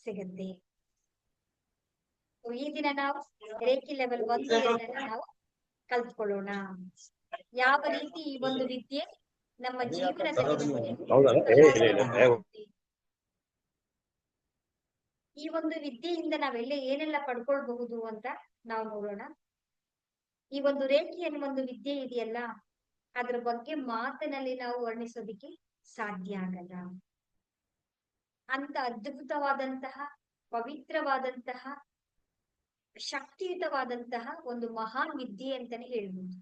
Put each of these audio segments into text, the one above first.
ಸಿಗುತ್ತೆ. ಈ ದಿನ ನಾವು ರೇಖಿ ಲೆವೆಲ್ 1, 2 ನಾವು ಕಲ್ತ್ಕೊಳ್ಳೋಣ. ಯಾವ ರೀತಿ ಈ ಒಂದು ವಿದ್ಯೆ ನಮ್ಮ ಜೀವನದಲ್ಲಿ ಈ ಒಂದು ವಿದ್ಯೆಯಿಂದ ನಾವೆಲ್ಲ ಏನೆಲ್ಲ ಪಡ್ಕೊಳ್ಬಹುದು ಅಂತ ನಾವು ನೋಡೋಣ. ಈ ಒಂದು ರೇಖಿ ಅನ್ನೋ ಒಂದು ವಿದ್ಯೆ ಇದೆಯಲ್ಲ, ಅದ್ರ ಬಗ್ಗೆ ಮಾತಿನಲ್ಲಿ ನಾವು ವರ್ಣಿಸೋದಿಕ್ಕೆ ಸಾಧ್ಯ ಆಗಲ್ಲ. ಅಂತ ಅದ್ಭುತವಾದಂತಹ, ಪವಿತ್ರವಾದಂತಹ, ಶಕ್ತಿಯುತವಾದಂತಹ ಒಂದು ಮಹಾನ್ ವಿದ್ಯೆ ಅಂತಾನೆ ಹೇಳ್ಬೋದು.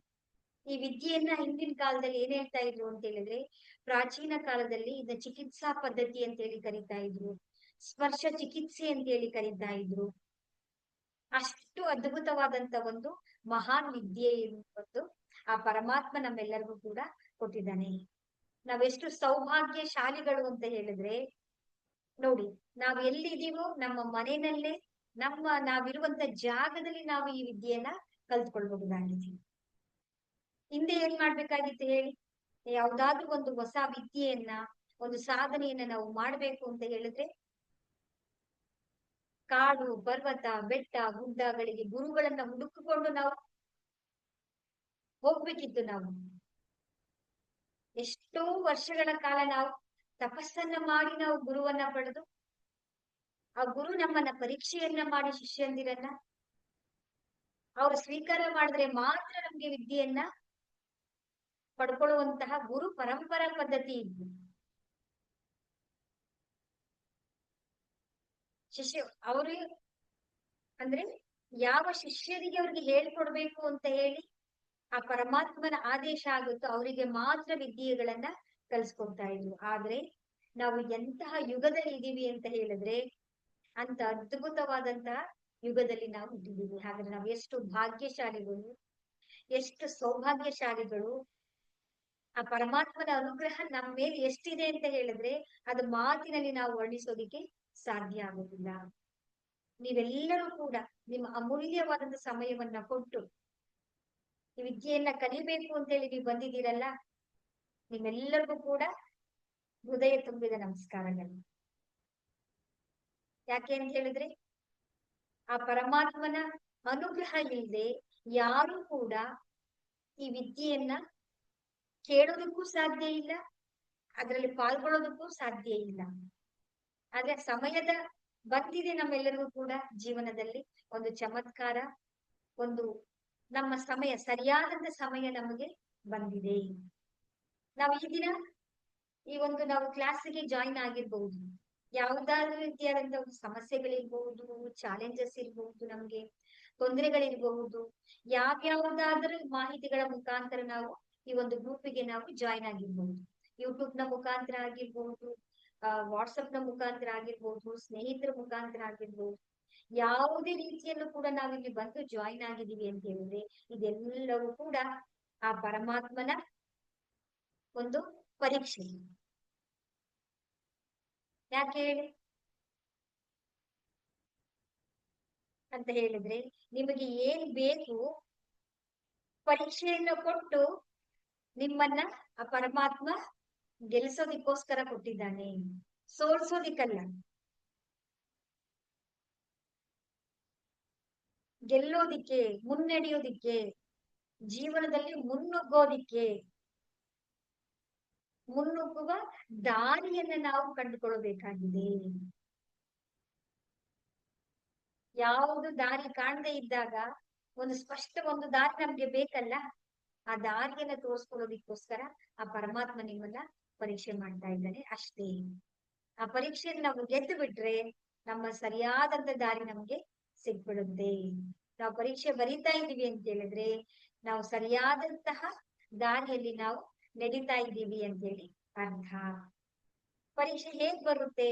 ಈ ವಿದ್ಯೆಯನ್ನ ಹಿಂದಿನ ಕಾಲದಲ್ಲಿ ಏನ್ ಹೇಳ್ತಾ ಇದ್ರು ಅಂತ ಹೇಳಿದ್ರೆ, ಪ್ರಾಚೀನ ಕಾಲದಲ್ಲಿ ಇದ ಚಿಕಿತ್ಸಾ ಪದ್ಧತಿ ಅಂತ ಹೇಳಿ ಕರೀತಾ ಇದ್ರು, ಸ್ಪರ್ಶ ಚಿಕಿತ್ಸೆ ಅಂತ ಹೇಳಿ ಕರೀತಾ ಇದ್ರು. ಅಷ್ಟು ಅದ್ಭುತವಾದಂತ ಒಂದು ಮಹಾನ್ ವಿದ್ಯೆ ಒಂದು ಆ ಪರಮಾತ್ಮ ನಮ್ಮೆಲ್ಲರಿಗೂ ಕೂಡ ಕೊಟ್ಟಿದ್ದಾನೆ. ನಾವೆಷ್ಟು ಸೌಭಾಗ್ಯಶಾಲಿಗಳು ಅಂತ ಹೇಳಿದ್ರೆ, ನೋಡಿ, ನಾವ್ ಎಲ್ಲಿದ್ದೀವೋ ನಮ್ಮ ಮನೆಯಲ್ಲೇ, ನಾವಿರುವಂತ ಜಾಗದಲ್ಲಿ ನಾವು ಈ ವಿದ್ಯೆಯನ್ನ ಕಲ್ತ್ಕೊಳ್ಬಹುದಾಗಿದೆ. ಹಿಂದೆ ಏನ್ ಮಾಡ್ಬೇಕಾಗಿತ್ತು ಹೇಳಿ? ಯಾವ್ದಾದ್ರು ಒಂದು ಹೊಸ ವಿದ್ಯೆಯನ್ನ, ಒಂದು ಸಾಧನೆಯನ್ನ ನಾವು ಮಾಡ್ಬೇಕು ಅಂತ ಹೇಳಿದ್ರೆ, ಕಾಡು, ಪರ್ವತ, ಬೆಟ್ಟ, ಗುಡ್ಡಗಳಿಗೆ ಗುರುಗಳನ್ನ ಹುಡುಕಿಕೊಂಡು ನಾವು ಹೋಗ್ಬೇಕಿತ್ತು. ನಾವು ಎಷ್ಟೋ ವರ್ಷಗಳ ಕಾಲ ನಾವು ತಪಸ್ಸನ್ನ ಮಾಡಿ ನಾವು ಗುರುವನ್ನ ಪಡೆದು, ಆ ಗುರು ನಮ್ಮನ್ನ ಪರೀಕ್ಷೆಯನ್ನ ಮಾಡಿ ಶಿಷ್ಯಂದಿರನ್ನ ಅವ್ರು ಸ್ವೀಕಾರ ಮಾಡಿದ್ರೆ ಮಾತ್ರ ನಮ್ಗೆ ವಿದ್ಯೆಯನ್ನ ಪಡ್ಕೊಳ್ಳುವಂತಹ ಗುರು ಪರಂಪರಾ ಪದ್ಧತಿ ಇದ್ದು. ಅವರು ಅಂದ್ರೆ ಯಾವ ಶಿಷ್ಯರಿಗೆ ಅವ್ರಿಗೆ ಹೇಳ್ಕೊಡ್ಬೇಕು ಅಂತ ಹೇಳಿ ಆ ಪರಮಾತ್ಮನ ಆದೇಶ ಆಗುತ್ತೋ ಅವರಿಗೆ ಮಾತ್ರ ವಿದ್ಯೆಗಳನ್ನ ಕಲಿಸ್ಕೊಡ್ತಾ ಇದ್ರು. ಆದ್ರೆ ನಾವು ಎಂತಹ ಯುಗದಲ್ಲಿ ಇದೀವಿ ಅಂತ ಹೇಳಿದ್ರೆ, ಅಂತ ಅದ್ಭುತವಾದಂತಹ ಯುಗದಲ್ಲಿ ನಾವು ಇಟ್ಟಿದ್ದೀವಿ. ಹಾಗಾದ್ರೆ ನಾವು ಎಷ್ಟು ಭಾಗ್ಯಶಾಲಿಗಳು, ಎಷ್ಟು ಸೌಭಾಗ್ಯಶಾಲಿಗಳು. ಆ ಪರಮಾತ್ಮನ ಅನುಗ್ರಹ ನಮ್ಮ ಮೇಲೆ ಎಷ್ಟಿದೆ ಅಂತ ಹೇಳಿದ್ರೆ, ಅದು ಮಾತಿನಲ್ಲಿ ನಾವು ವರ್ಣಿಸೋದಿಕ್ಕೆ ಸಾಧ್ಯ ಆಗುದಿಲ್ಲ. ನೀವೆಲ್ಲರೂ ಕೂಡ ನಿಮ್ಮ ಅಮೂಲ್ಯವಾದಂತ ಸಮಯವನ್ನ ಕೊಟ್ಟು ಈ ವಿದ್ಯೆಯನ್ನ ಕಲಿಬೇಕು ಅಂತ ಹೇಳಿ ನೀವು ಬಂದಿದ್ದೀರಲ್ಲ, ನಿಮ್ಮೆಲ್ಲರಿಗೂ ಕೂಡ ಹೃದಯ ತುಂಬಿದ ನಮಸ್ಕಾರಗಳು. ಯಾಕೆ ಅಂತ ಹೇಳಿದ್ರೆ, ಆ ಪರಮಾತ್ಮನ ಅನುಗ್ರಹ ಇಲ್ಲದೆ ಯಾರು ಕೂಡ ಈ ವಿದ್ಯೆಯನ್ನ ಕೇಳೋದಕ್ಕೂ ಸಾಧ್ಯ ಇಲ್ಲ, ಅದರಲ್ಲಿ ಪಾಲ್ಗೊಳ್ಳೋದಕ್ಕೂ ಸಾಧ್ಯ ಇಲ್ಲ. ಆದ್ರೆ ಸಮಯದ ಬಂದಿದೆ ನಮ್ಮೆಲ್ಲರಿಗೂ ಕೂಡ ಜೀವನದಲ್ಲಿ ಒಂದು ಚಮತ್ಕಾರ, ಒಂದು ನಮ್ಮ ಸಮಯ, ಸರಿಯಾದಂತ ಸಮಯ ನಮಗೆ ಬಂದಿದೆ. ನಾವು ಈ ದಿನ ಈ ಒಂದು ನಾವು ಕ್ಲಾಸಿಗೆ ಜಾಯಿನ್ ಆಗಿರ್ಬಹುದು, ಯಾವ್ದಾದ್ರು ರೀತಿಯಾದಂತ ಒಂದು ಸಮಸ್ಯೆಗಳಿರ್ಬಹುದು, ಚಾಲೆಂಜಸ್ ಇರ್ಬಹುದು, ನಮ್ಗೆ ತೊಂದರೆಗಳಿರ್ಬಹುದು, ಯಾವ್ಯಾವ್ದಾದ್ರೂ ಮಾಹಿತಿಗಳ ಮುಖಾಂತರ ನಾವು ಈ ಒಂದು ಗ್ರೂಪಿಗೆ ನಾವು ಜಾಯಿನ್ ಆಗಿರ್ಬಹುದು. ಯೂಟ್ಯೂಬ್ ನ ಮುಖಾಂತರ ಆಗಿರ್ಬಹುದು, ವಾಟ್ಸಪ್ ನ ಮುಖಾಂತರ ಆಗಿರ್ಬಹುದು, ಸ್ನೇಹಿತರ ಮುಖಾಂತರ ಆಗಿರ್ಬಹುದು, ಯಾವುದೇ ರೀತಿಯಲ್ಲೂ ಕೂಡ ನಾವಿಲ್ಲಿ ಬಂದು ಜಾಯಿನ್ ಆಗಿದ್ದೀವಿ ಅಂತ ಹೇಳಿದ್ರೆ, ಇದೆಲ್ಲವೂ ಕೂಡ ಆ ಪರಮಾತ್ಮನ ಒಂದು ಪರೀಕ್ಷೆ. ಯಾಕೆ ಹೇಳಿ ಅಂತ ಹೇಳಿದ್ರೆ, ನಿಮಗೆ ಏನ್ ಬೇಕು ಪರೀಕ್ಷೆಯನ್ನು ಕೊಟ್ಟು ನಿಮ್ಮನ್ನ ಆ ಪರಮಾತ್ಮ ಗೆಲ್ಲಿಸೋದಿಕ್ಕೋಸ್ಕರ ಕೊಟ್ಟಿದ್ದಾನೆ, ಸೋಲ್ಸೋದಿಕ್ಕಲ್ಲ. ಗೆಲ್ಲೋದಿಕ್ಕೆ, ಮುನ್ನಡೆಯೋದಿಕ್ಕೆ, ಜೀವನದಲ್ಲಿ ಮುನ್ನುಗ್ಗೋದಿಕ್ಕೆ, ಮುನ್ನುಗ್ಗುವ ದಾರಿಯನ್ನ ನಾವು ಕಂಡುಕೊಳ್ಳಬೇಕಾಗಿದೆ. ಯಾವುದು ದಾರಿ ಕಾಣದೇ ಇದ್ದಾಗ ಒಂದು ಸ್ಪಷ್ಟ ಒಂದು ದಾರಿ ನಮ್ಗೆ ಬೇಕಲ್ಲ, ಆ ದಾರಿಯನ್ನ ತೋರಿಸ್ಕೊಳ್ಳೋದಿಕ್ಕೋಸ್ಕರ ಆ ಪರಮಾತ್ಮ ನಿಮ್ಮನ್ನ ಪರೀಕ್ಷೆ ಮಾಡ್ತಾ ಇದ್ದಾನೆ ಅಷ್ಟೇ. ಆ ಪರೀಕ್ಷೆಯನ್ನು ನಾವು ಗೆದ್ದು ಬಿಟ್ರೆ ನಮ್ಮ ಸರಿಯಾದಂತ ದಾರಿ ನಮ್ಗೆ ಸಿಗ್ಬಿಡುತ್ತೆ. ನಾವು ಪರೀಕ್ಷೆ ಬರೀತಾ ಇದೀವಿ ಅಂತ ಹೇಳಿದ್ರೆ ನಾವು ಸರಿಯಾದಂತಹ ದಾರಿಯಲ್ಲಿ ನಾವು ನಡೀತಾ ಇದ್ದೀವಿ ಅಂತ ಹೇಳಿ ಅರ್ಥ. ಪರೀಕ್ಷೆ ಹೇಗ್ ಬರುತ್ತೆ?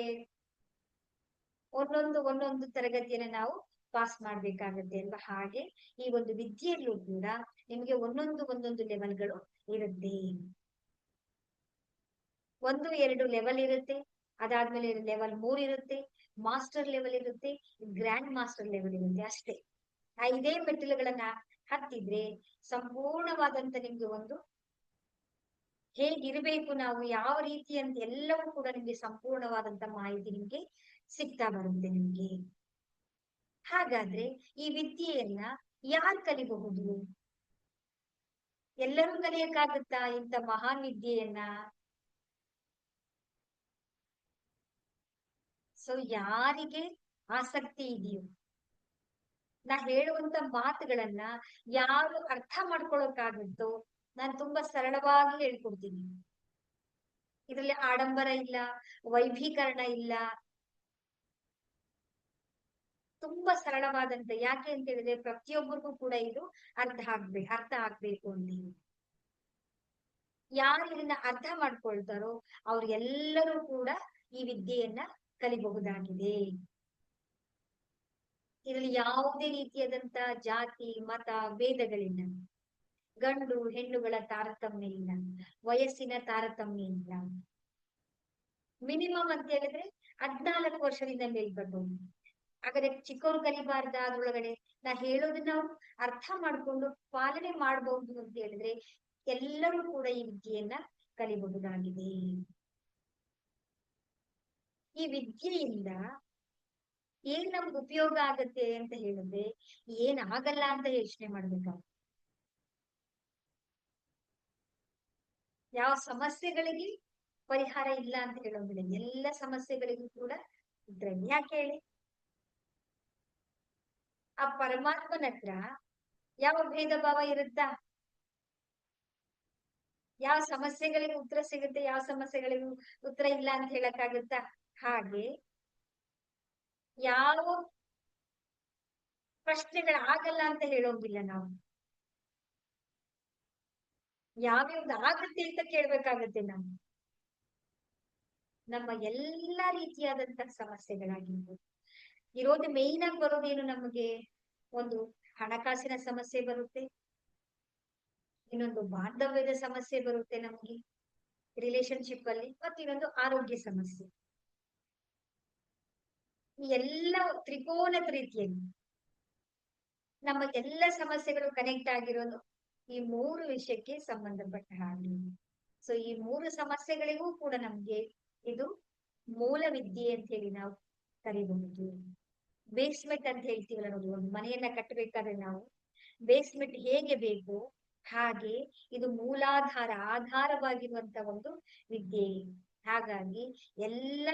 ಒಂದೊಂದು ತರಗತಿಯನ್ನ ನಾವು ಪಾಸ್ ಮಾಡ್ಬೇಕಾಗತ್ತೆ ಅಲ್ವಾ? ಹಾಗೆ ಈ ಒಂದು ವಿದ್ಯೆಯಲ್ಲೂ ಕೂಡ ನಿಮ್ಗೆ ಒಂದೊಂದು ಲೆವೆಲ್ಗಳು ಇರುತ್ತೆ. 1, 2 ಲೆವೆಲ್ ಇರುತ್ತೆ, ಅದಾದ್ಮೇಲೆ ಲೆವೆಲ್ 3 ಇರುತ್ತೆ, ಮಾಸ್ಟರ್ ಲೆವೆಲ್ ಇರುತ್ತೆ, ಗ್ರ್ಯಾಂಡ್ ಮಾಸ್ಟರ್ ಲೆವೆಲ್ ಇರುತ್ತೆ. ಅಷ್ಟೇ. ಆ 5 ಮೆಟ್ಟಿಲುಗಳನ್ನ ಹತ್ತಿದ್ರೆ ಸಂಪೂರ್ಣವಾದಂತ ನಿಮ್ಗೆ ಒಂದು ಹೇಗಿರ್ಬೇಕು, ನಾವು ಯಾವ ರೀತಿ ಅಂತ ಎಲ್ಲವೂ ಕೂಡ ನಿಮ್ಗೆ ಸಂಪೂರ್ಣವಾದಂತ ಮಾಹಿತಿ ನಿಮ್ಗೆ ಸಿಗ್ತಾ ಬರುತ್ತೆ ನಿಮ್ಗೆ. ಹಾಗಾದ್ರೆ ಈ ವಿದ್ಯೆಯನ್ನ ಯಾರು ಕಲಿಬಹುದು? ಎಲ್ಲರೂ ಕಲಿಯಕ್ಕಾಗುತ್ತಾ ಇಂಥ ಮಹಾನ್ ವಿದ್ಯೆಯನ್ನ? ಸೊ ಯಾರಿಗೆ ಆಸಕ್ತಿ ಇದೆಯೋ, ನಾ ಹೇಳುವಂತ ಮಾತುಗಳನ್ನ ಯಾರು ಅರ್ಥ ಮಾಡ್ಕೊಳಕ್ಕಾಗುತ್ತೋ ನಾನು ತುಂಬಾ ಸರಳವಾಗಿ ಹೇಳ್ಕೊಡ್ತೀನಿ. ಇದರಲ್ಲಿ ಆಡಂಬರ ಇಲ್ಲ, ವೈಭೀಕರಣ ಇಲ್ಲ, ತುಂಬಾ ಸರಳವಾದಂತ. ಯಾಕೆ ಅಂತ ಹೇಳಿದ್ರೆ ಪ್ರತಿಯೊಬ್ಬರಿಗೂ ಕೂಡ ಇದು ಅರ್ಥ ಆಗ್ಬೇಕು ಅಂತ ಹೇಳಿ. ಯಾರು ಇದನ್ನ ಅರ್ಥ ಮಾಡ್ಕೊಳ್ತಾರೋ ಅವ್ರೆಲ್ಲರೂ ಕೂಡ ಈ ವಿದ್ಯೆಯನ್ನ ಕಲಿಬಹುದಾಗಿದೆ. ಇದರಲ್ಲಿ ಯಾವುದೇ ರೀತಿಯಾದಂತ ಜಾತಿ ಮತ ಭೇದಗಳಿಲ್ಲ, ಗಂಡು ಹೆಣ್ಣುಗಳ ತಾರತಮ್ಯ ಇಲ್ಲ, ವಯಸ್ಸಿನ ತಾರತಮ್ಯ ಇಲ್ಲ. ಮಿನಿಮಮ್ ಅಂತ ಹೇಳಿದ್ರೆ 14 ವರ್ಷದಿಂದ ಮೇಲ್ಪಟ್ಟವ್ರು. ಹಾಗಾದ್ರೆ ಚಿಕ್ಕವ್ರು ಕಲಿಬಾರ್ದ? ಅದ್ರೊಳಗಡೆ ನಾ ಹೇಳೋದನ್ನ ನಾವು ಅರ್ಥ ಮಾಡ್ಕೊಂಡು ಪಾಲನೆ ಮಾಡಬಹುದು ಅಂತ ಹೇಳಿದ್ರೆ ಎಲ್ಲರೂ ಕೂಡ ಈ ವಿದ್ಯೆಯನ್ನ ಕಲಿಬಹುದಾಗಿದೆ. ಈ ವಿದ್ಯೆಯಿಂದ ಏನ್ ನಮ್ಗೆ ಉಪಯೋಗ ಆಗತ್ತೆ ಅಂತ ಹೇಳಿದ್ರೆ ಏನ್ ಆಗಲ್ಲ ಅಂತ ಯೋಚನೆ ಮಾಡ್ಬೇಕಾಗುತ್ತೆ. ಯಾವ ಸಮಸ್ಯೆಗಳಿಗೆ ಪರಿಹಾರ ಇಲ್ಲ ಅಂತ ಹೇಳೋದಿಲ್ಲ, ಎಲ್ಲ ಸಮಸ್ಯೆಗಳಿಗೂ ಕೂಡ ಇದ್ರೆ. ಯಾಕೆ ಹೇಳಿ? ಆ ಪರಮಾತ್ಮನ ಹತ್ರ ಯಾವ ಭೇದ ಭಾವ ಇರುತ್ತಾ? ಯಾವ ಸಮಸ್ಯೆಗಳಿಗೆ ಉತ್ತರ ಸಿಗುತ್ತೆ, ಯಾವ ಸಮಸ್ಯೆಗಳಿಗೂ ಉತ್ತರ ಇಲ್ಲ ಅಂತ ಹೇಳಕ್ಕಾಗುತ್ತಾ? ಹಾಗೆ ಯಾವ ಪ್ರಶ್ನೆಗಳು ಆಗಲ್ಲ ಅಂತ ಹೇಳೋದಿಲ್ಲ ನಾವು. ಯಾವ್ಯಾವ್ದು ಆಗುತ್ತೆ ಅಂತ ಕೇಳ್ಬೇಕಾಗತ್ತೆ ನಾವು. ನಮ್ಮ ಎಲ್ಲಾ ರೀತಿಯಾದಂತಹ ಸಮಸ್ಯೆಗಳಾಗಿರ್ಬೋದು. ಇರೋದು ಮೇಯ್ನ್ ಆಗಿ ಬರೋದೇನು ನಮಗೆ? ಒಂದು ಹಣಕಾಸಿನ ಸಮಸ್ಯೆ ಬರುತ್ತೆ, ಇನ್ನೊಂದು ಬಾಂಧವ್ಯದ ಸಮಸ್ಯೆ ಬರುತ್ತೆ ನಮ್ಗೆ ರಿಲೇಶನ್ಶಿಪ್ ಅಲ್ಲಿ, ಮತ್ತೆ ಇನ್ನೊಂದು ಆರೋಗ್ಯ ಸಮಸ್ಯೆ. ಈ ಎಲ್ಲ ತ್ರಿಕೋನದ ರೀತಿಯಲ್ಲಿ ನಮ್ಮ ಎಲ್ಲ ಸಮಸ್ಯೆಗಳು ಕನೆಕ್ಟ್ ಆಗಿರೋದು ಈ 3 ವಿಷಯಕ್ಕೆ ಸಂಬಂಧಪಟ್ಟ ಹಾಗೆ. ಸೊ ಈ 3 ಸಮಸ್ಯೆಗಳಿಗೂ ಕೂಡ ನಮ್ಗೆ ಇದು ಮೂಲ ವಿದ್ಯೆ ಅಂತ ಹೇಳಿ ನಾವು ಕರಿಬಹುದು. ಬೇಸ್ಮೆಂಟ್ ಅಂತ ಹೇಳ್ತೀವಲ್ಲ ನೋಡಿ, ಒಂದು ಮನೆಯನ್ನ ಕಟ್ಟಬೇಕಾದ್ರೆ ನಾವು ಬೇಸ್ಮೆಂಟ್ ಹೇಗೆ ಬೇಕು ಹಾಗೆ ಇದು ಮೂಲಾಧಾರ, ಆಧಾರವಾಗಿರುವಂತ ಒಂದು ವಿದ್ಯೆ. ಹಾಗಾಗಿ ಎಲ್ಲ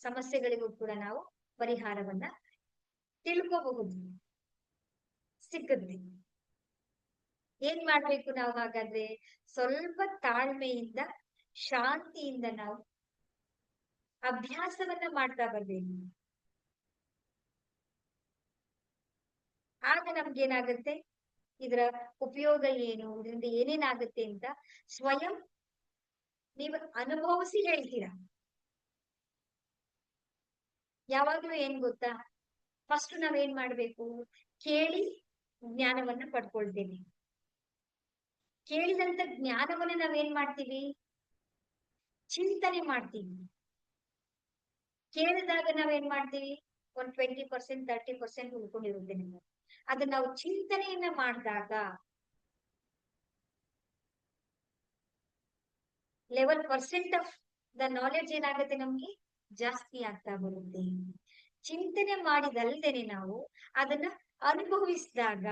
ಸಮಸ್ಯೆಗಳಿಗೂ ಕೂಡ ನಾವು ಪರಿಹಾರವನ್ನ ತಿಳ್ಕೋಬಹುದು, ಸಿಕ್ಕುತ್ತೆ. ಏನ್ ಮಾಡ್ಬೇಕು ನಾವು? ಹಾಗಾದ್ರೆ ಸ್ವಲ್ಪ ತಾಳ್ಮೆಯಿಂದ ಶಾಂತಿಯಿಂದ ನಾವು ಅಭ್ಯಾಸವನ್ನ ಮಾಡ್ತಾ ಬರ್ಬೇಕು. ಆಗ ನಮ್ಗೇನಾಗುತ್ತೆ, ಇದರ ಉಪಯೋಗ ಏನು, ಇದರಿಂದ ಏನೇನಾಗುತ್ತೆ ಅಂತ ಸ್ವಯಂ ನೀವು ಅನುಭವಿಸಿ ಹೇಳ್ತೀರಾ. ಯಾವಾಗ್ಲೂ ಏನ್ ಗೊತ್ತಾ, ಫಸ್ಟ್ ನಾವೇನ್ ಮಾಡ್ಬೇಕು? ಕೇಳಿ ಜ್ಞಾನವನ್ನ ಪಡ್ಕೊಳ್ತೇವೆ. ಕೇಳಿದಂತ ಜ್ಞಾನವನ್ನ ನಾವೇನ್ ಮಾಡ್ತೀವಿ? ಚಿಂತನೆ ಮಾಡ್ತೀವಿ. ಕೇಳಿದಾಗ ನಾವೇನ್ ಮಾಡ್ತೀವಿ? ಒಂದು 20% 30% ಉಳ್ಕೊಂಡಿರುತ್ತೆ ನಿಮ್ಗೆ. ಅದನ್ನ ನಾವು ಚಿಂತನೆಯನ್ನ ಮಾಡಿದಾಗ level percent of the knowledge ಏನಾಗುತ್ತೆ ನಮ್ಗೆ? ಜಾಸ್ತಿ ಆಗ್ತಾ ಬರುತ್ತೆ. ಚಿಂತನೆ ಮಾಡಿದಲ್ದೇನೆ ನಾವು ಅದನ್ನ ಅನುಭವಿಸಿದಾಗ,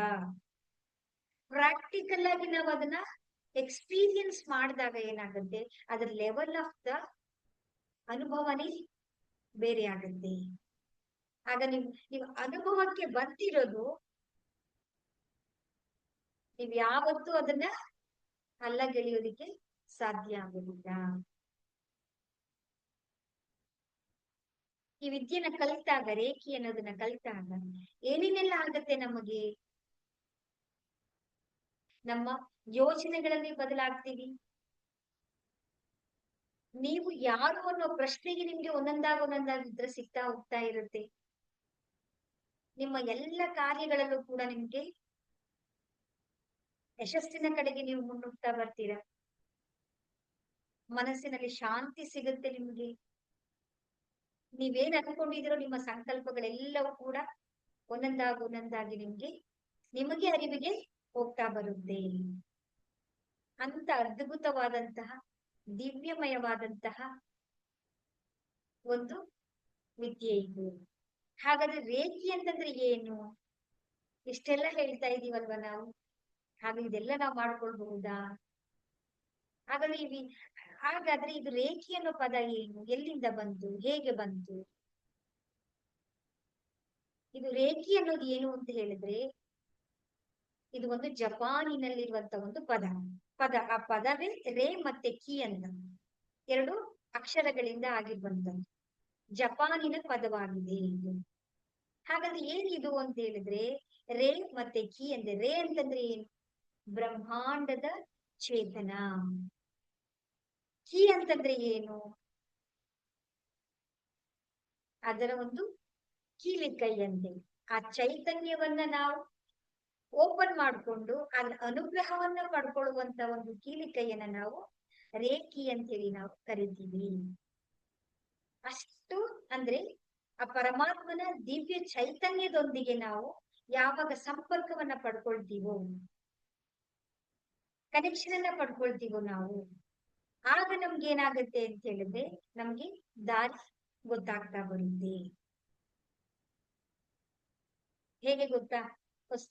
ಪ್ರಾಕ್ಟಿಕಲ್ ಆಗಿ ನಾವು ಅದನ್ನ ಎಕ್ಸ್ಪೀರಿಯನ್ಸ್ ಮಾಡಿದಾಗ ಏನಾಗುತ್ತೆ, ಅದರ ಲೆವೆಲ್ ಆಫ್ ದ ಅನುಭವನೇ ಬೇರೆ ಆಗುತ್ತೆ. ಆಗ ನೀವು ಅನುಭವಕ್ಕೆ ಬರ್ತಿರೋದು, ನೀವ್ ಯಾವತ್ತೂ ಅದನ್ನ ಅಲ್ಲಗೆಳೆಯೋದಿಕ್ಕೆ ಸಾಧ್ಯ ಆಗುದಿಲ್ಲ. ಈ ವಿದ್ಯೆನ ಕಲಿತಾಗ, ರೇಖಿ ಅನ್ನೋದನ್ನ ಕಲಿತಾಗ ಏನೇನೆಲ್ಲ ಆಗತ್ತೆ ನಮಗೆ? ನಮ್ಮ ಯೋಚನೆಗಳಲ್ಲಿ ಬದಲಾಗ್ತೀವಿ. ನೀವು ಯಾರು ಅನ್ನೋ ಪ್ರಶ್ನೆಗೆ ನಿಮ್ಗೆ ಒಂದೊಂದಾಗಿ ಉತ್ತರ ಸಿಗ್ತಾ ಹೋಗ್ತಾ ಇರುತ್ತೆ. ನಿಮ್ಮ ಎಲ್ಲ ಕಾರ್ಯಗಳಲ್ಲೂ ಕೂಡ ನಿಮ್ಗೆ ಯಶಸ್ಸಿನ ಕಡೆಗೆ ನೀವು ಮುನ್ನುಗ್ತಾ ಬರ್ತೀರಾ. ಮನಸ್ಸಿನಲ್ಲಿ ಶಾಂತಿ ಸಿಗುತ್ತೆ ನಿಮ್ಗೆ. ನೀವೇನ್ ಅನ್ಕೊಂಡಿದಿರೋ ನಿಮ್ಮ ಸಂಕಲ್ಪಗಳೆಲ್ಲವೂ ಕೂಡ ಒಂದೊಂದಾಗಿ ನಿಮಗೆ ಅರಿವಿಗೆ ಹೋಗ್ತಾ ಬರುತ್ತೆ. ಅಂತ ಅದ್ಭುತವಾದಂತಹ ದಿವ್ಯಮಯವಾದಂತಹ ಒಂದು ವಿದ್ಯೆ ಇದು. ಹಾಗಾದ್ರೆ ರೇಖಿ ಅಂತಂದ್ರೆ ಏನು? ಇಷ್ಟೆಲ್ಲ ಹೇಳ್ತಾ ಇದೀವಲ್ವಾ ನಾವು, ಹಾಗೆ ಇದೆಲ್ಲ ನಾವು ಮಾಡ್ಕೊಳ್ಬಹುದಾ? ಹಾಗಾದ್ರೆ ಹಾಗಾದ್ರೆ ಇದು ರೇಖಿ ಅನ್ನೋ ಪದ ಏನು, ಎಲ್ಲಿಂದ ಬಂತು, ಹೇಗೆ ಬಂತು? ಇದು ರೇಖಿ ಅನ್ನೋದು ಏನು ಅಂತ ಹೇಳಿದ್ರೆ, ಇದು ಒಂದು ಜಪಾನಿನಲ್ಲಿರುವಂತ ಒಂದು ಆ ಪದವೇ ರೇ ಮತ್ತೆ ಕಿ ಅಂತ ಎರಡು ಅಕ್ಷರಗಳಿಂದ ಆಗಿರುವಂತದ್ದು ಜಪಾನಿನ ಪದವಾಗಿದೆ ಇದು. ಹಾಗಾದ್ರೆ ಏನಿದು ಅಂತ ಹೇಳಿದ್ರೆ, ರೇ ಮತ್ತೆ ಕಿ ಅಂದ್ರೆ, ರೇ ಅಂತಂದ್ರೆ ಏನು? ಬ್ರಹ್ಮಾಂಡದ ಚೇತನ. ಕಿ ಅಂತಂದ್ರೆ ಏನು? ಅದರ ಒಂದು ಕೀಲಿಕೈ ಅಂತೆ. ಆ ಚೈತನ್ಯವನ್ನ ನಾವು ಓಪನ್ ಮಾಡಿಕೊಂಡು ಅದ್ರ ಅನುಗ್ರಹವನ್ನ ಪಡ್ಕೊಳ್ಳುವಂತ ಒಂದು ಕೀಲಿಕೈಯನ್ನ ನಾವು ರೇಖಿ ಅಂತೇಳಿ ನಾವು ಕರಿತೀವಿ. ಅಷ್ಟು ಅಂದ್ರೆ ಆ ಪರಮಾತ್ಮನ ದಿವ್ಯ ಚೈತನ್ಯದೊಂದಿಗೆ ನಾವು ಯಾವಾಗ ಸಂಪರ್ಕವನ್ನ ಪಡ್ಕೊಳ್ತೀವೋ, ಕನೆಕ್ಷನ್ ಅನ್ನ ಪಡ್ಕೊಳ್ತೀವೋ ನಾವು, ಆಗ ನಮ್ಗೆ ಏನಾಗುತ್ತೆ ಅಂತ ಹೇಳಿದ್ರೆ, ನಮ್ಗೆ ದಾರಿ ಗೊತ್ತಾಗ್ತಾ ಬರುತ್ತೆ. ಹೇಗೆ ಗೊತ್ತಾ?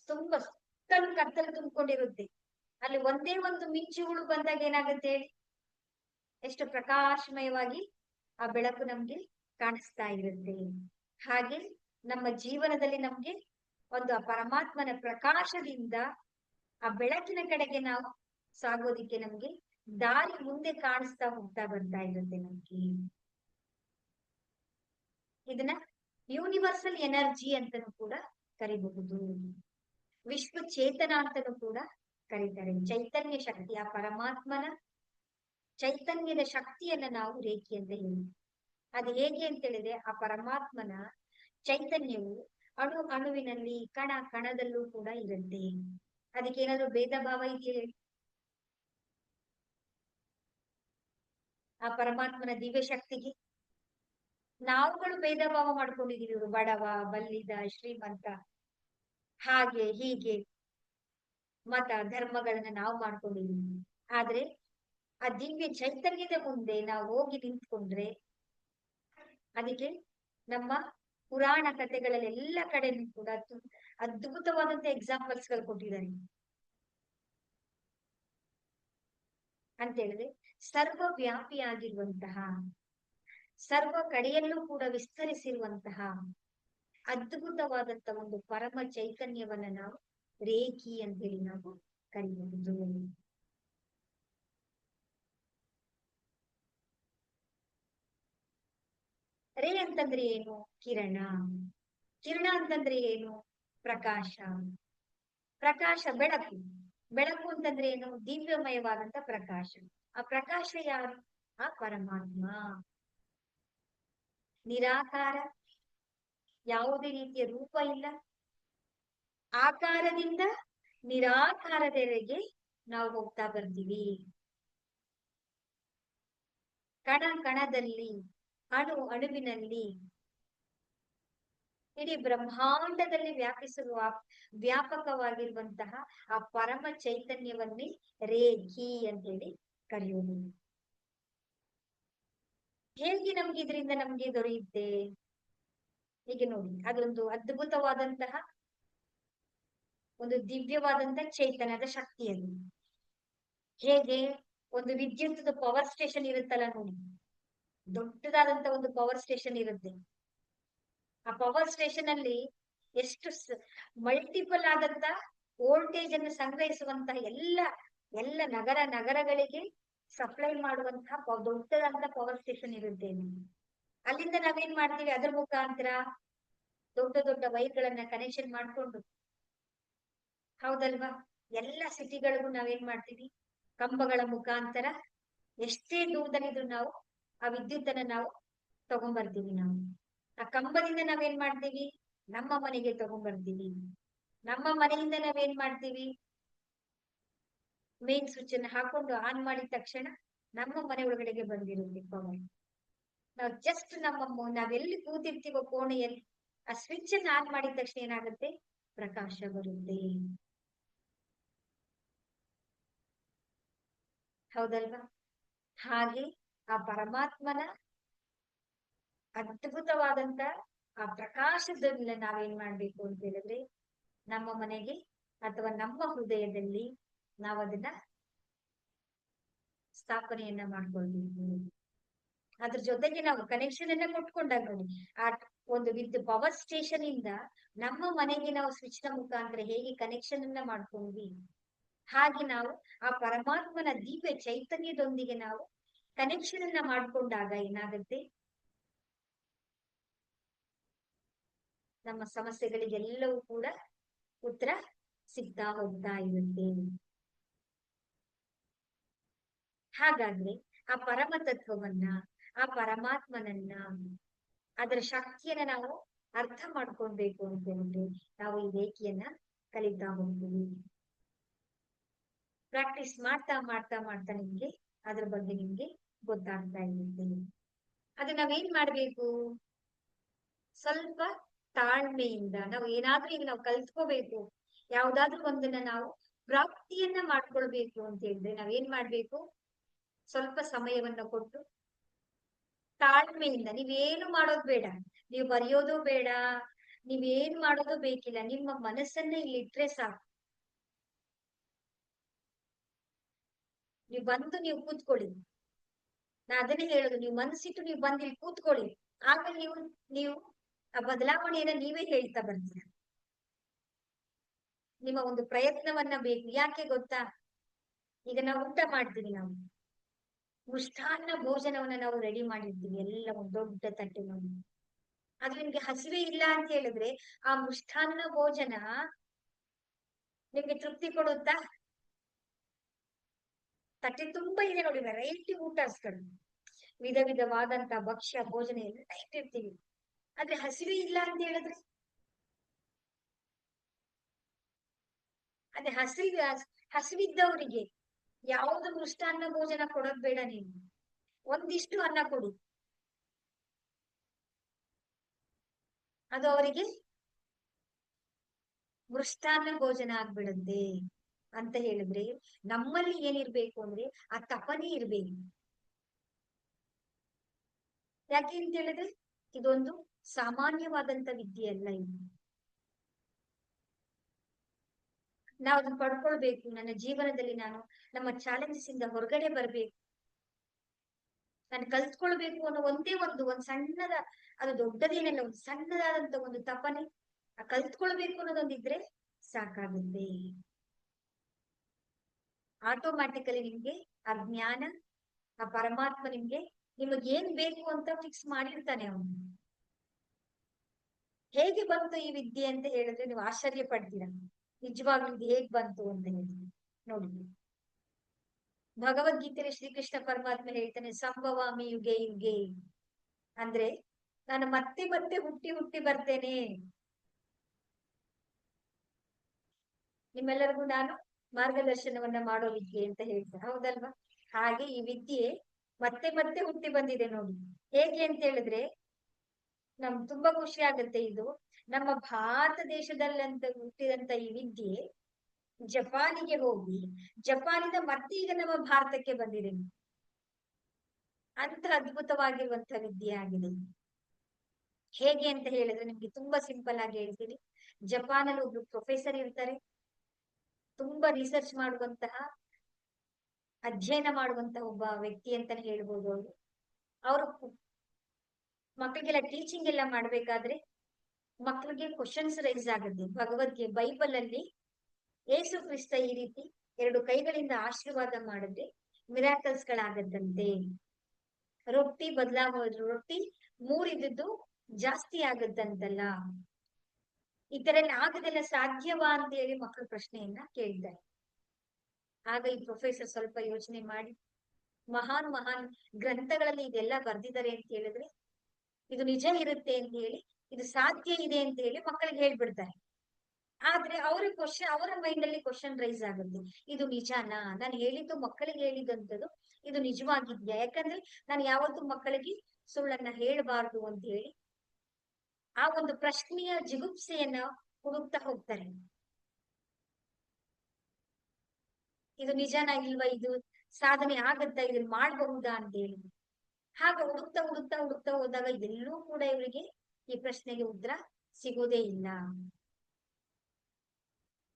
ತುಂಬಾ ಕತ್ತಲು ತುಂಬಿಕೊಂಡಿರುತ್ತೆ, ಅಲ್ಲಿ ಒಂದೇ ಒಂದು ಮಿಂಚುಗಳು ಬಂದಾಗ ಏನಾಗುತ್ತೆ ಹೇಳಿ, ಎಷ್ಟು ಪ್ರಕಾಶಮಯವಾಗಿ ಆ ಬೆಳಕು ನಮ್ಗೆ ಕಾಣಿಸ್ತಾ ಇರುತ್ತೆ. ಹಾಗೆ ನಮ್ಮ ಜೀವನದಲ್ಲಿ ನಮ್ಗೆ ಒಂದು ಆ ಪರಮಾತ್ಮನ ಪ್ರಕಾಶದಿಂದ ಆ ಬೆಳಕಿನ ಕಡೆಗೆ ನಾವು ಸಾಗೋದಿಕ್ಕೆ ನಮ್ಗೆ ದಾರಿ ಮುಂದೆ ಕಾಣಿಸ್ತಾ ಹೋಗ್ತಾ ಬರ್ತಾ ಇರುತ್ತೆ ನಮ್ಗೆ. ಇದನ್ನ ಯೂನಿವರ್ಸಲ್ ಎನರ್ಜಿ ಅಂತನೂ ಕೂಡ ಕರಿಬಹುದು, ವಿಶ್ವ ಚೇತನ ಅಂತನೂ ಕೂಡ ಕರೀತಾರೆ. ಚೈತನ್ಯ ಶಕ್ತಿ, ಆ ಪರಮಾತ್ಮನ ಚೈತನ್ಯದ ಶಕ್ತಿಯನ್ನ ನಾವು ರೇಖಿ ಅಂತ ಹೇಳಿ. ಅದು ಹೇಗೆ ಅಂತ ಹೇಳಿದ್ರೆ, ಆ ಪರಮಾತ್ಮನ ಚೈತನ್ಯವು ಅಣುವಿನಲ್ಲಿ, ಕಣದಲ್ಲೂ ಕೂಡ ಇರುತ್ತೆ. ಅದಕ್ಕೆ ಏನಾದ್ರು ಭೇದ ಭಾವ ಇದೆಯೇ? ಆ ಪರಮಾತ್ಮನ ದಿವ್ಯ ಶಕ್ತಿಗೆ ನಾವುಗಳು ಭೇದ ಭಾವ ಮಾಡ್ಕೊಂಡಿದೀವಿ, ಇವರು ಬಡವ, ಬಲ್ಲಿದ, ಶ್ರೀಮಂತ, ಹಾಗೆ ಹೀಗೆ ಮತ ಧರ್ಮಗಳನ್ನ ನಾವು ಮಾಡ್ಕೊಂಡಿದೀವಿ. ಆದ್ರೆ ಆ ದಿವ್ಯ ಚೈತನ್ಯದ ಮುಂದೆ ನಾವು ಹೋಗಿ ನಿಂತ್ಕೊಂಡ್ರೆ, ಅದಕ್ಕೆ ನಮ್ಮ ಪುರಾಣ ಕಥೆಗಳಲ್ಲಿ ಎಲ್ಲ ಕಡೆನೂ ಕೂಡ ಅದ್ಭುತವಾದಂತ ಎಕ್ಸಾಂಪಲ್ಸ್ ಗಳು ಕೊಟ್ಟಿದ್ದಾರೆ. ಅಂತ ಹೇಳಿದ್ರೆ, ಸರ್ವವ್ಯಾಪಿಯಾಗಿರುವಂತಹ, ಸರ್ವ ಕಡೆಯಲ್ಲೂ ಕೂಡ ವಿಸ್ತರಿಸಿರುವಂತಹ ಅದ್ಭುತವಾದಂತ ಒಂದು ಪರಮ ಚೈತನ್ಯವನ್ನ ನಾವು ರೇಖಿ ಅಂತೇಳಿ ನಾವು ಕರೀಬಹುದು. ರೇ ಅಂತಂದ್ರೆ ಏನು? ಕಿರಣ. ಕಿರಣ ಅಂತಂದ್ರೆ ಏನು? ಪ್ರಕಾಶ. ಪ್ರಕಾಶ ಬೆಳಕು. ಬೆಳಕು ಅಂತಂದ್ರೆ ಏನು? ದಿವ್ಯಮಯವಾದಂತ ಪ್ರಕಾಶ. ಆ ಪ್ರಕಾಶ ಯಾರು? ಆ ಪರಮಾತ್ಮ. ನಿರಾಕಾರ, ಯಾವುದೇ ರೀತಿಯ ರೂಪ ಇಲ್ಲ, ಆಕಾರದಿಂದ ನಿರಾಕಾರದೆಡೆಗೆ ನಾವು ಹೋಗ್ತಾ ಬರ್ತೀವಿ. ಕಣದಲ್ಲಿ, ಅಣುವಿನಲ್ಲಿ, ಇಡೀ ಬ್ರಹ್ಮಾಂಡದಲ್ಲಿ ವ್ಯಾಪಕವಾಗಿರುವಂತಹ ಆ ಪರಮ ಚೈತನ್ಯವನ್ನೇ ರೇಖಿ ಅಂತ ಹೇಳಿ ಕರೆಯೋದು. ಹೇಗೆ ನಮ್ಗೆ ಇದರಿಂದ ನಮ್ಗೆ ದೊರೆಯುತ್ತೆ? ಹೀಗೆ ನೋಡಿ, ಅದೊಂದು ಅದ್ಭುತವಾದಂತಹ ಒಂದು ದಿವ್ಯವಾದಂತಹ ಚೈತನ್ಯದ ಶಕ್ತಿಯಲ್ಲಿ. ಹೇಗೆ ಒಂದು ವಿದ್ಯುತ್ ಪವರ್ ಸ್ಟೇಷನ್ ಇರುತ್ತಲ್ಲ ನೋಡಿ, ದೊಡ್ಡದಾದಂತ ಒಂದು ಪವರ್ ಸ್ಟೇಷನ್ ಇರುತ್ತೆ. ಆ ಪವರ್ ಸ್ಟೇಷನ್ ಅಲ್ಲಿ ಎಷ್ಟು ಮಲ್ಟಿಪಲ್ ಆದಂತ ವೋಲ್ಟೇಜ್ ಅನ್ನು ಸಂಗ್ರಹಿಸುವಂತಹ ಎಲ್ಲ ನಗರಗಳಿಗೆ ಸಪ್ಲೈ ಮಾಡುವಂತಹ ದೊಡ್ಡದಾದಂತ ಪವರ್ ಸ್ಟೇಷನ್ ಇರುತ್ತೆ. ಅಲ್ಲಿಂದ ನಾವೇನ್ ಮಾಡ್ತೀವಿ? ಅದ್ರ ಮುಖಾಂತರ ದೊಡ್ಡ ವೈರ್ ಗಳನ್ನ ಕನೆಕ್ಷನ್ ಮಾಡ್ಕೊಂಡು, ಹೌದಲ್ವಾ, ಎಲ್ಲ ಸಿಟಿಗಳಿಗೂ ನಾವೇನ್ ಮಾಡ್ತೀವಿ? ಕಂಬಗಳ ಮುಖಾಂತರ ಎಷ್ಟೇ ದೂರದಲ್ಲಿದ್ರು ನಾವು ಆ ವಿದ್ಯುತ್ ಅನ್ನ ನಾವು ತಗೊಂಡ್ಬರ್ತೀವಿ. ನಾವು ಆ ಕಂಬದಿಂದ ನಾವೇನ್ ಮಾಡ್ತೀವಿ? ನಮ್ಮ ಮನೆಗೆ ತಗೊಂಡ್ಬರ್ತೀವಿ. ನಮ್ಮ ಮನೆಯಿಂದ ನಾವೇನ್ ಮಾಡ್ತೀವಿ? ಮೇನ್ ಸ್ವಿಚ್ ಅನ್ನ ಹಾಕೊಂಡು ಆನ್ ಮಾಡಿದ ತಕ್ಷಣ ನಮ್ಮ ಮನೆ ಒಳಗಡೆಗೆ ಬಂದಿರುತ್ತೆ ಪವರ್. ನಾವು ಜಸ್ಟ್ ನಾವೆಲ್ಲಿ ಕೂತಿರ್ತೀವೋ ಕೋಣೆಯಲ್ಲಿ, ಆ ಸ್ವಿಚ್ ಅನ್ನ ಆನ್ ಮಾಡಿದ ತಕ್ಷಣ ಏನಾಗುತ್ತೆ? ಪ್ರಕಾಶ ಬರುತ್ತೆ. ಹೌದಲ್ವಾ? ಹಾಗೆ ಆ ಪರಮಾತ್ಮನ ಅದ್ಭುತವಾದಂತ ಆ ಪ್ರಕಾಶದಲ್ಲಿ ನಾವೇನ್ ಮಾಡ್ಬೇಕು ಅಂತ ಹೇಳಿದ್ರೆ ನಮ್ಮ ಮನೆಗೆ ಅಥವಾ ನಮ್ಮ ಹೃದಯದಲ್ಲಿ ನಾವು ಅದನ್ನ ಸ್ಥಾಪನೆಯನ್ನ ಮಾಡ್ಕೊಳ್ಬೇಕು. ಅದ್ರ ಜೊತೆಗೆ ನಾವು ಕನೆಕ್ಷನ್ ಅನ್ನ ಕೊಟ್ಕೊಂಡಾಗ ನೋಡಿ, ಆ ಒಂದು ವಿದ್ ಪವರ್ ಸ್ಟೇಷನ್ ಇಂದ ನಮ್ಮ ಮನೆಗೆ ನಾವು ಸ್ವಿಚ್ ನ ಮುಖಾಂತರ ಹೇಗೆ ಕನೆಕ್ಷನ್ ಅನ್ನ ಮಾಡ್ಕೊಂಡ್ವಿ, ಹಾಗೆ ನಾವು ಆ ಪರಮಾತ್ಮನ ದಿವ್ಯ ಚೈತನ್ಯದೊಂದಿಗೆ ನಾವು ಕನೆಕ್ಷನ್ ಅನ್ನ ಮಾಡ್ಕೊಂಡಾಗ ಏನಾಗುತ್ತೆ, ನಮ್ಮ ಸಮಸ್ಯೆಗಳಿಗೆಲ್ಲವೂ ಕೂಡ ಉತ್ತರ ಸಿಗ್ತಾ ಹೋಗ್ತಾ ಇರುತ್ತೆ. ಹಾಗಾದ್ರೆ ಆ ಪರಮ ತತ್ವವನ್ನ, ಆ ಪರಮಾತ್ಮನನ್ನ, ಅದರ ಶಕ್ತಿಯನ್ನ ನಾವು ಅರ್ಥ ಮಾಡ್ಕೊಳ್ಬೇಕು ಅಂತ ಹೇಳಿದ್ರೆ ನಾವು ಈ ರೇಖೆಯನ್ನ ಕಲಿತಾ ಹೋಗ್ತೀವಿ. ಪ್ರಾಕ್ಟೀಸ್ ಮಾಡ್ತಾ ಮಾಡ್ತಾ ಮಾಡ್ತಾ ನಿಮ್ಗೆ ಅದ್ರ ಬಗ್ಗೆ ನಿಮ್ಗೆ ಗೊತ್ತಾಗ್ತಾ ಇರುತ್ತೆ. ಅದು ನಾವೇನ್ ಮಾಡ್ಬೇಕು, ಸ್ವಲ್ಪ ತಾಳ್ಮೆಯಿಂದ ನಾವು ಏನಾದ್ರೂ ಈಗ ನಾವು ಕಲ್ತ್ಕೋಬೇಕು, ಯಾವ್ದಾದ್ರು ಒಂದನ್ನ ನಾವು ಪ್ರಾಪ್ತಿಯನ್ನ ಮಾಡ್ಕೊಳ್ಬೇಕು ಅಂತ ಹೇಳಿದ್ರೆ ನಾವೇನ್ ಮಾಡ್ಬೇಕು, ಸ್ವಲ್ಪ ಸಮಯವನ್ನ ಕೊಟ್ಟು ತಾಳ್ಮೆಯಿಂದ, ನೀವೇನು ಮಾಡೋದು ಬೇಡ, ನೀವು ಬರೆಯೋದು ಬೇಡ, ನೀವೇನ್ ಮಾಡೋದು ಬೇಕಿಲ್ಲ, ನಿಮ್ಮ ಮನಸ್ಸನ್ನ ಇಲ್ಲಿ ಇಟ್ರೆ ಸಾಕು. ನೀವು ಬಂದು ನೀವು ಕೂತ್ಕೊಳ್ಳಿ, ನಾ ಅದನ್ನೇ ಹೇಳೋದು, ನೀವು ಮನಸ್ಸಿಟ್ಟು ನೀವು ಬಂದು ಇಲ್ಲಿ ಕೂತ್ಕೊಳ್ಳಿ, ಆಮೇಲೆ ನೀವು ಆ ಬದಲಾವಣೆಯನ್ನ ನೀವೇ ಹೇಳ್ತಾ ಬರ್ತೀರ. ನಿಮ್ಮ ಒಂದು ಪ್ರಯತ್ನವನ್ನ ಬೇಕು. ಯಾಕೆ ಗೊತ್ತಾ, ಈಗ ನಾವು ಊಟ ಮಾಡ್ತೀವಿ, ನಾವು ಮೃಷ್ಟಾನ್ನ ಭೋಜನವನ್ನ ನಾವು ರೆಡಿ ಮಾಡಿರ್ತೀವಿ, ಎಲ್ಲ ಒಂದು ದೊಡ್ಡ ತಟ್ಟೆನಲ್ಲಿ. ಅದು ನಿಮ್ಗೆ ಹಸಿವೆ ಇಲ್ಲ ಅಂತ ಹೇಳಿದ್ರೆ ಆ ಮೃಷ್ಟಾನ್ನ ಭೋಜನ ನಿಮ್ಗೆ ತೃಪ್ತಿ ಕೊಡುತ್ತಾ? ತಟ್ಟೆ ತುಂಬಾ ಇದೆ ನೋಡಿ, ವೆರೈಟಿ ಊಟಗಳು, ವಿಧ ವಿಧವಾದಂತ ಭಕ್ಷ್ಯ ಭೋಜನ ಎಲ್ಲ ಇಟ್ಟಿರ್ತೀವಿ. ಆದ್ರೆ ಹಸಿವೆ ಇಲ್ಲ ಅಂತ ಹೇಳಿದ್ರೆ, ಅದೇ ಹಸಿವಿದ್ದವರಿಗೆ ಯಾವುದು ಮೃಷ್ಟಾನ್ನ ಭೋಜನ ಕೊಡೋದ್ ಬೇಡ, ನೀವು ಒಂದಿಷ್ಟು ಅನ್ನ ಕೊಡಿ, ಅದು ಅವರಿಗೆ ಮೃಷ್ಟಾನ್ನ ಭೋಜನ ಆಗ್ಬಿಡುತ್ತೆ. ಅಂತ ಹೇಳಿದ್ರೆ ನಮ್ಮಲ್ಲಿ ಏನಿರ್ಬೇಕು ಅಂದ್ರೆ ಆ ತಪನೆ ಇರ್ಬೇಕು. ಯಾಕೆ ಅಂತ ಹೇಳಿದ್ರೆ ಇದೊಂದು ಸಾಮಾನ್ಯವಾದಂತ ವಿದ್ಯೆ ಅಲ್ಲ. ಇದು ನಾವು ಅದನ್ನ ಪಡ್ಕೊಳ್ಬೇಕು. ನನ್ನ ಜೀವನದಲ್ಲಿ ನಾನು ನಮ್ಮ ಚಾಲೆಂಜಸ್ ಇಂದ ಹೊರಗಡೆ ಬರ್ಬೇಕು, ನಾನು ಕಲ್ತ್ಕೊಳ್ಬೇಕು ಅನ್ನೋ ಒಂದ್ ಸಣ್ಣದ, ಅದು ದೊಡ್ಡದೇನಲ್ಲ, ಒಂದು ಸಣ್ಣದಾದಂತ ಒಂದು ತಪನೆ, ಆ ಕಲ್ತ್ಕೊಳ್ಬೇಕು ಅನ್ನೋದೊಂದಿದ್ರೆ ಸಾಕಾಗುತ್ತೆ. ಆಟೋಮ್ಯಾಟಿಕಲಿ ನಿಮ್ಗೆ ಆ ಜ್ಞಾನ, ಆ ಪರಮಾತ್ಮ ನಿಮಗ್ ಏನ್ ಬೇಕು ಅಂತ ಫಿಕ್ಸ್ ಮಾಡಿರ್ತಾನೆ ಅವನು. ಹೇಗೆ ಬಂತು ಈ ವಿದ್ಯೆ ಅಂತ ಹೇಳಿದ್ರೆ ನೀವು ಆಶ್ಚರ್ಯ ಪಡ್ತೀರ, ನಿಜವಾಗ್ಲೂ ಇದು ಹೇಗ್ ಬಂತು ಅಂತ ಹೇಳಿ. ನೋಡಿ, ಭಗವದ್ಗೀತೆಯಲ್ಲಿ ಶ್ರೀಕೃಷ್ಣ ಪರಮಾತ್ಮ ಹೇಳ್ತಾನೆ, ಸಂಭವಾಮಿ ಯುಗೆ ಯುಗೆ, ಅಂದ್ರೆ ನಾನು ಮತ್ತೆ ಮತ್ತೆ ಹುಟ್ಟಿ ಹುಟ್ಟಿ ಬರ್ತೇನೆ, ನಿಮ್ಮೆಲ್ಲರಿಗೂ ನಾನು ಮಾರ್ಗದರ್ಶನವನ್ನ ಮಾಡೋ ವಿದ್ಯೆ ಅಂತ ಹೇಳ್ತಾರೆ, ಹೌದಲ್ವಾ? ಹಾಗೆ ಈ ವಿದ್ಯೆ ಮತ್ತೆ ಮತ್ತೆ ಹುಟ್ಟಿ ಬಂದಿದೆ ನೋಡಿ. ಹೇಗೆ ಅಂತ ಹೇಳಿದ್ರೆ ನಮ್ಗೆ ತುಂಬಾ ಖುಷಿ ಆಗುತ್ತೆ. ಇದು ನಮ್ಮ ಭಾರತ ದೇಶದಲ್ಲಂತ ಹುಟ್ಟಿದಂತ ಈ ವಿದ್ಯೆ ಜಪಾನಿಗೆ ಹೋಗಿ, ಜಪಾನಿಂದ ಮತ್ತೆ ಈಗ ನಮ್ಮ ಭಾರತಕ್ಕೆ ಬಂದಿದೆ. ಅಂತ ಅದ್ಭುತವಾಗಿರುವಂತ ವಿದ್ಯೆ ಆಗಿದೆ. ಹೇಗೆ ಅಂತ ಹೇಳಿದ್ರೆ ನಿಮ್ಗೆ ತುಂಬಾ ಸಿಂಪಲ್ ಆಗಿ ಹೇಳ್ತೀನಿ. ಜಪಾನಲ್ಲಿ ಒಬ್ರು ಪ್ರೊಫೆಸರ್ ಇರ್ತಾರೆ, ತುಂಬಾ ರಿಸರ್ಚ್ ಮಾಡುವಂತಹ, ಅಧ್ಯಯನ ಮಾಡುವಂತಹ ಒಬ್ಬ ವ್ಯಕ್ತಿ ಅಂತಾನೆ ಹೇಳ್ಬೋದು. ಅವರು ಮಕ್ಕಳಿಗೆಲ್ಲ ಟೀಚಿಂಗ್ ಎಲ್ಲ ಮಾಡ್ಬೇಕಾದ್ರೆ ಮಕ್ಕಳಿಗೆ ಕ್ವಶನ್ಸ್ ರೈಸ್ ಆಗುತ್ತೆ. ಭಗವದ್ಗೀತೆ ಬೈಬಲ್ ಅಲ್ಲಿ ಯೇಸು ಕ್ರಿಸ್ತ ಈ ರೀತಿ 2 ಕೈಗಳಿಂದ ಆಶೀರ್ವಾದ ಮಾಡಿದ್ರೆ ಮಿರಾಕಲ್ಸ್ ಗಳಾಗತ್ತಂತೆ, ರೊಟ್ಟಿ ರೊಟ್ಟಿ 3 ಇದ್ದದ್ದು ಜಾಸ್ತಿ ಆಗತ್ತಂತಲ್ಲ, ಈ ತರ ಎಲ್ಲ ಆಗದೆಲ್ಲ ಸಾಧ್ಯವಾ ಅಂತ ಹೇಳಿ ಮಕ್ಕಳು ಪ್ರಶ್ನೆಯನ್ನ ಕೇಳಿದ್ದಾರೆ. ಆಗ ಈ ಪ್ರೊಫೆಸರ್ ಸ್ವಲ್ಪ ಯೋಚನೆ ಮಾಡಿ, ಮಹಾನ್ ಮಹಾನ್ ಗ್ರಂಥಗಳಲ್ಲಿ ಇದೆಲ್ಲ ಬರ್ದಿದ್ದಾರೆ ಅಂತ ಹೇಳಿದ್ರೆ ಇದು ನಿಜ ಇರುತ್ತೆ ಅಂತ ಹೇಳಿ, ಇದು ಸಾಧ್ಯ ಇದೆ ಅಂತ ಹೇಳಿ ಮಕ್ಕಳಿಗೆ ಹೇಳ್ಬಿಡ್ತಾರೆ. ಆದ್ರೆ ಅವರ ಮೈಂಡ್ ಅಲ್ಲಿ ಕ್ವಶನ್ ರೈಸ್ ಆಗುತ್ತೆ, ಇದು ನಿಜಾನಾ, ನಾನು ಹೇಳಿದ್ದು ಮಕ್ಕಳಿಗೆ ಹೇಳಿದಂಥದ್ದು ಇದು ನಿಜವಾಗಿದ್ಯಾ? ಯಾಕಂದ್ರೆ ನಾನು ಯಾವತ್ತೂ ಮಕ್ಕಳಿಗೆ ಸುಳ್ಳನ್ನ ಹೇಳಬಾರ್ದು ಅಂತ ಹೇಳಿ ಆ ಒಂದು ಪ್ರಶ್ನೆಯ ಜಿಗುಪ್ಸೆಯನ್ನ ಹುಡುಕ್ತಾ ಹೋಗ್ತಾರೆ. ಇದು ನಿಜಾನಾ ಇಲ್ವಾ, ಇದು ಸಾಧನೆ ಆಗತ್ತಾ, ಇದನ್ನ ಮಾಡಬಹುದಾ ಅಂತ ಹೇಳಿ. ಹಾಗೆ ಹುಡುಕ್ತಾ ಹುಡುಕ್ತಾ ಹುಡುಕ್ತಾ ಹೋದಾಗ ಎಲ್ಲೂ ಕೂಡ ಇವರಿಗೆ ಈ ಪ್ರಶ್ನೆಗೆ ಉತ್ತರ ಸಿಗೋದೇ ಇಲ್ಲ.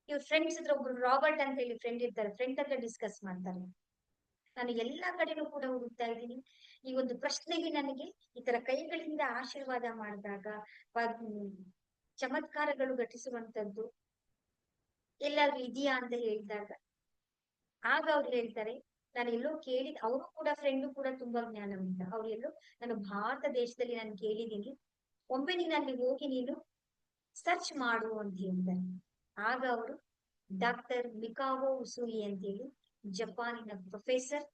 ಇವ್ರ ಫ್ರೆಂಡ್ಸ್ ಹತ್ರ ಒಬ್ರು ರಾಬರ್ಟ್ ಅಂತ ಹೇಳಿ ಫ್ರೆಂಡ್ ಇರ್ತಾರೆ, ಫ್ರೆಂಡ್ ಹತ್ರ ಡಿಸ್ಕಸ್ ಮಾಡ್ತಾರೆ, ನಾನು ಎಲ್ಲಾ ಕಡೆನೂ ಕೂಡ ಹುಡುಕ್ತಾ ಇದ್ದೀನಿ, ಈ ಒಂದು ಪ್ರಶ್ನೆಗೆ ನನಗೆ ಈ ತರ ಕೈಗಳಿಂದ ಆಶೀರ್ವಾದ ಮಾಡಿದಾಗ ಚಮತ್ಕಾರಗಳು ಘಟಿಸುವಂತದ್ದು ಎಲ್ಲಾದ್ರೂ ಇದೆಯಾ ಅಂತ ಹೇಳಿದಾಗ ಆಗ ಅವ್ರು ಹೇಳ್ತಾರೆ, ನಾನು ಎಲ್ಲೋ ಕೇಳಿದ್, ಅವರು ಕೂಡ ಫ್ರೆಂಡು ಕೂಡ ತುಂಬಾ ಜ್ಞಾನವಂತ, ಅವ್ರು ಎಲ್ಲೋ ನಾನು ಭಾರತ ದೇಶದಲ್ಲಿ ನಾನು ಕೇಳಿದ್ದೀನಿ, ಒಮ್ಮೆ ನೀನು ಅಲ್ಲಿ ಹೋಗಿ ನೀನು ಸರ್ಚ್ ಮಾಡು ಅಂತ ಹೇಳಿದ್ದಾರೆ. ಆಗ ಅವರು ಡಾಕ್ಟರ್ ಮಿಕಾವೋ ಉಸುಯಿ ಅಂತೇಳಿ ಜಪಾನಿನ ಪ್ರೊಫೆಸರ್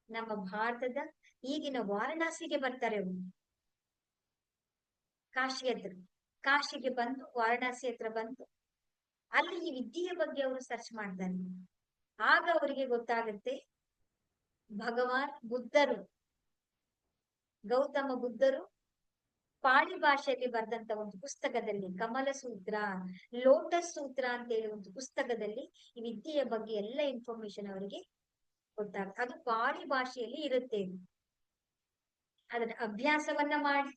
ನಮ್ಮ ಭಾರತದ ಈಗಿನ ವಾರಣಾಸಿಗೆ ಬರ್ತಾರೆ. ಅವರು ಕಾಶಿ ಹತ್ರ, ಕಾಶಿಗೆ ಬಂದು ವಾರಣಾಸಿ ಹತ್ರ ಬಂದು ಅಲ್ಲಿ ಈ ವಿದ್ಯೆಯ ಬಗ್ಗೆ ಅವರು ಸರ್ಚ್ ಮಾಡ್ತಾರೆ. ಆಗ ಅವರಿಗೆ ಗೊತ್ತಾಗುತ್ತೆ, ಭಗವಾನ್ ಬುದ್ಧರು, ಗೌತಮ ಬುದ್ಧರು ಪಾಳಿ ಭಾಷೆಯಲ್ಲಿ ಬರೆದಂತ ಒಂದು ಪುಸ್ತಕದಲ್ಲಿ, ಕಮಲ ಸೂತ್ರ, ಲೋಟಸ್ ಸೂತ್ರ ಅಂತ ಹೇಳಿ ಒಂದು ಪುಸ್ತಕದಲ್ಲಿ ಈ ವಿದ್ಯೆಯ ಬಗ್ಗೆ ಎಲ್ಲ ಇನ್ಫಾರ್ಮೇಶನ್ ಅವರಿಗೆ ಗೊತ್ತಾಗುತ್ತೆ. ಅದು ಪಾಳಿ ಭಾಷೆಯಲ್ಲಿ ಇರುತ್ತೆ. ಅದರ ಅಭ್ಯಾಸವನ್ನ ಮಾಡಿ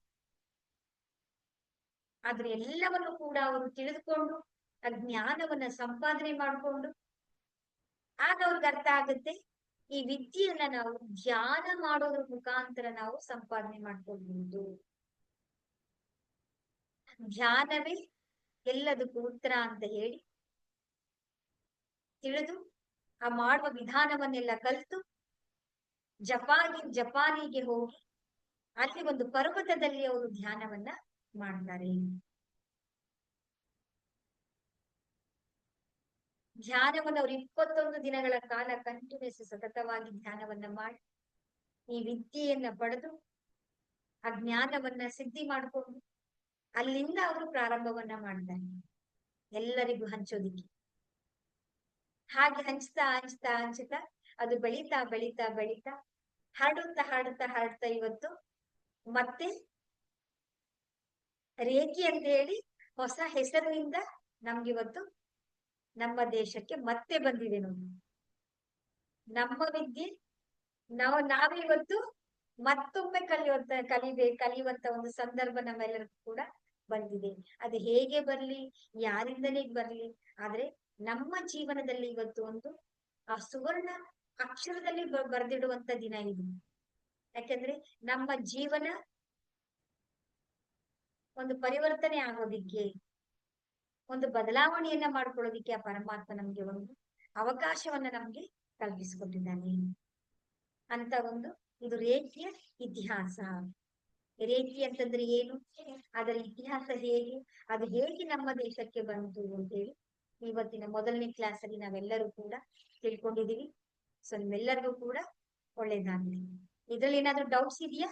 ಅದ್ರ ಎಲ್ಲವನ್ನು ಕೂಡ ಅವರು ತಿಳಿದುಕೊಂಡು ಆ ಜ್ಞಾನವನ್ನ ಸಂಪಾದನೆ ಮಾಡಿಕೊಂಡು ಆಗ ಅವ್ರಿಗೆ ಅರ್ಥ ಆಗುತ್ತೆ, ಈ ವಿದ್ಯೆಯನ್ನ ನಾವು ಧ್ಯಾನ ಮಾಡೋದ್ರ ಮುಖಾಂತರ ನಾವು ಸಂಪಾದನೆ ಮಾಡ್ಕೊಳ್ಬಹುದು, ಧ್ಯಾನವೇ ಎಲ್ಲದಕ್ಕೂ ಉತ್ತರ ಅಂತ ಹೇಳಿ ತಿಳಿದು ಆ ಮಾಡುವ ವಿಧಾನವನ್ನೆಲ್ಲ ಕಲಿತು ಜಪಾನಿಗೆ ಹೋಗಿ ಅಲ್ಲಿ ಒಂದು ಪರ್ವತದಲ್ಲಿ ಅವರು ಧ್ಯಾನವನ್ನ ಮಾಡ್ತಾರೆ. ಧ್ಯಾನವನ್ನು ಅವರು 21 ದಿನಗಳ ಕಾಲ ಕಂಟಿನ್ಯೂಸ್ ಸತತವಾಗಿ ಧ್ಯಾನವನ್ನ ಮಾಡಿ ಈ ವಿದ್ಯೆಯನ್ನ ಪಡೆದು ಆ ಜ್ಞಾನವನ್ನ ಸಿದ್ಧಿ ಮಾಡಿಕೊಂಡು ಅಲ್ಲಿಂದ ಅವರು ಪ್ರಾರಂಭವನ್ನ ಮಾಡ್ತಾರೆ ಎಲ್ಲರಿಗೂ ಹಂಚೋದಿಕ್ಕೆ. ಹಾಗೆ ಹಂಚ್ತಾ ಹಂಚ್ತಾ ಹಂಚ್ತಾ ಅದು ಬೆಳೀತಾ ಬೆಳೀತಾ ಬೆಳೀತಾ ಹರಡುತ್ತಾ ಹರಡುತ್ತಾ ಹರಡ್ತಾ ಇವತ್ತು ಮತ್ತೆ ರೇಖಿ ಅಂತ ಹೇಳಿ ಹೊಸ ಹೆಸರಿನಿಂದ ನಮ್ಗಿವತ್ತು ನಮ್ಮ ದೇಶಕ್ಕೆ ಮತ್ತೆ ಬಂದಿದೆ ನೋಡಿ. ನಮ್ಮ ವಿದ್ಯೆ ನಾವಿವತ್ತು ಮತ್ತೊಮ್ಮೆ ಕಲಿಯುವಂತ ಒಂದು ಸಂದರ್ಭ ನಮ್ಮೆಲ್ಲರಿಗೂ ಕೂಡ ಬಂದಿದೆ. ಅದು ಹೇಗೆ ಬರ್ಲಿ, ಯಾರಿಂದಲೇ ಬರ್ಲಿ, ಆದ್ರೆ ನಮ್ಮ ಜೀವನದಲ್ಲಿ ಇವತ್ತು ಒಂದು ಆ ಸುವರ್ಣ ಅಕ್ಷರದಲ್ಲಿ ಬರೆದಿಡುವಂತ ದಿನ ಇದು. ಯಾಕಂದ್ರೆ ನಮ್ಮ ಜೀವನ ಒಂದು ಪರಿವರ್ತನೆ ಆಗೋದಿಕ್ಕೆ, ಒಂದು ಬದಲಾವಣೆಯನ್ನ ಮಾಡ್ಕೊಳ್ಳೋದಿಕ್ಕೆ ಆ ಪರಮಾತ್ಮ ನಮ್ಗೆ ಒಂದು ಅವಕಾಶವನ್ನ ನಮ್ಗೆ ಕಲ್ಪಿಸಿಕೊಟ್ಟಿದ್ದಾನೆ ಅಂತ ಒಂದು ಇದು ರೇಖಿಯ ಇತಿಹಾಸ. ರೇಖಿ ಅಂತಂದ್ರೆ ಏನು, ಅದರ ಇತಿಹಾಸ ಹೇಗೆ, ಅದು ಹೇಗೆ ನಮ್ಮ ದೇಶಕ್ಕೆ ಬಂತು ಅಂತ ಹೇಳಿ ಇವತ್ತಿನ ಮೊದಲನೇ ಕ್ಲಾಸ್ ಅಲ್ಲಿ ನಾವೆಲ್ಲರೂ ಕೂಡ ತಿಳ್ಕೊಂಡಿದೀವಿ. ಸೊ ನಿಮ್ಮೆಲ್ಲರಿಗೂ ಕೂಡ ಒಳ್ಳೇದಾಗ್ಲಿ. ಇದ್ರಲ್ಲಿ ಏನಾದ್ರೂ ಡೌಟ್ಸ್ ಇದೆಯಾ?